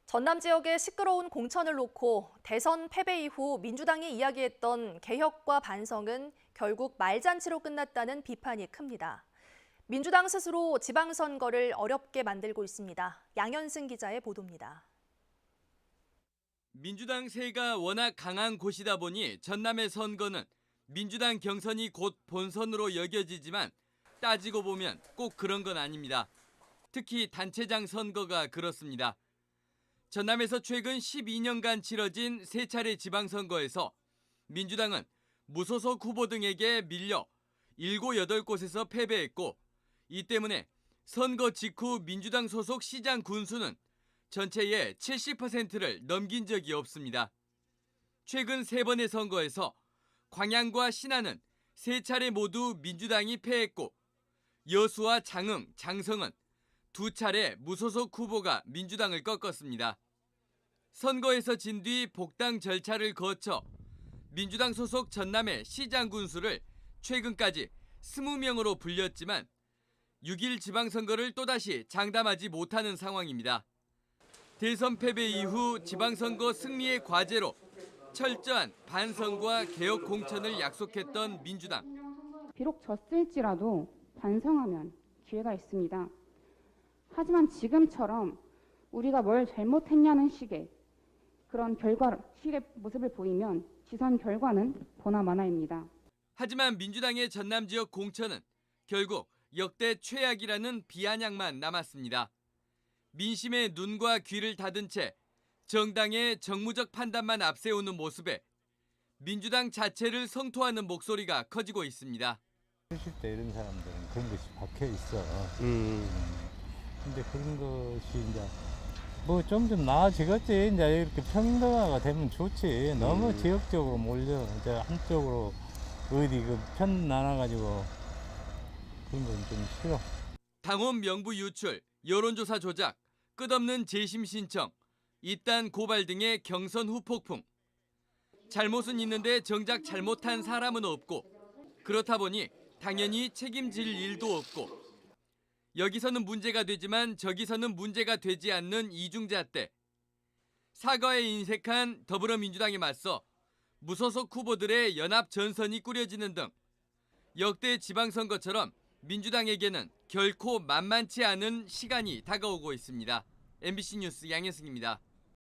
전남 지역의 시끄러운 공천을 놓고 대선 패배 이후 민주당이 이야기했던 개혁과 반성은 결국 말잔치로 끝났다는 비판이 큽니다. 민주당 스스로 지방선거를 어렵게 만들고 있습니다. 양현승 기자의 보도입니다. 민주당 세가 워낙 강한 곳이다 보니 전남의 선거는 민주당 경선이 곧 본선으로 여겨지지만 따지고 보면 꼭 그런 건 아닙니다. 특히 단체장 선거가 그렇습니다. 전남에서 최근 12년간 치러진 3차례 지방선거에서 민주당은 무소속 후보 등에게 밀려 7, 8곳에서 패배했고 이 때문에 선거 직후 민주당 소속 시장 군수는 전체의 70%를 넘긴 적이 없습니다. 최근 3번의 선거에서 광양과 신안은 3차례 모두 민주당이 패했고 여수와 장흥, 장성은 2차례 무소속 후보가 민주당을 꺾었습니다. 선거에서 진 뒤 복당 절차를 거쳐 민주당 소속 전남의 시장 군수를 최근까지 20명으로 불렸지만 6일 지방선거를 또다시 장담하지 못하는 상황입니다. 대선 패배 이후 지방선거 승리의 과제로 철저한 반성과 개혁 공천을 약속했던 민주당. 비록 졌을지라도 반성하면 기회가 있습니다. 하지만 지금처럼 우리가 뭘 잘못했냐는 식의 모습을 보이면 지선 결과는 보나마나입니다. 하지만 민주당의 전남 지역 공천은 결국 역대 최악이라는 비아냥만 남았습니다. 민심의 눈과 귀를 닫은 채 정당의 정무적 판단만 앞세우는 모습에 민주당 자체를 성토하는 목소리가 커지고 있습니다. 70대 이런 사람들은 그런 것이 박혀 있어. 근데 그런 것이 이제 뭐 좀 나아지겠지. 이제 이렇게 평등화가 되면 좋지. 너무 지역적으로 몰려 이제 한쪽으로 어디 편 나눠가지고 그런 건 좀 싫어. 당원 명부 유출, 여론조사 조작, 끝없는 재심 신청, 이딴 고발 등의 경선 후폭풍. 잘못은 있는데 정작 잘못한 사람은 없고 그렇다 보니 당연히 책임질 일도 없고 여기서는 문제가 되지만 저기서는 문제가 되지 않는 이중잣대. 사과에 인색한 더불어민주당에 맞서 무소속 후보들의 연합 전선이 꾸려지는 등 역대 지방선거처럼 민주당에게는 결코 만만치 않은 시간이 다가오고 있습니다. MBC 뉴스 양현승입니다.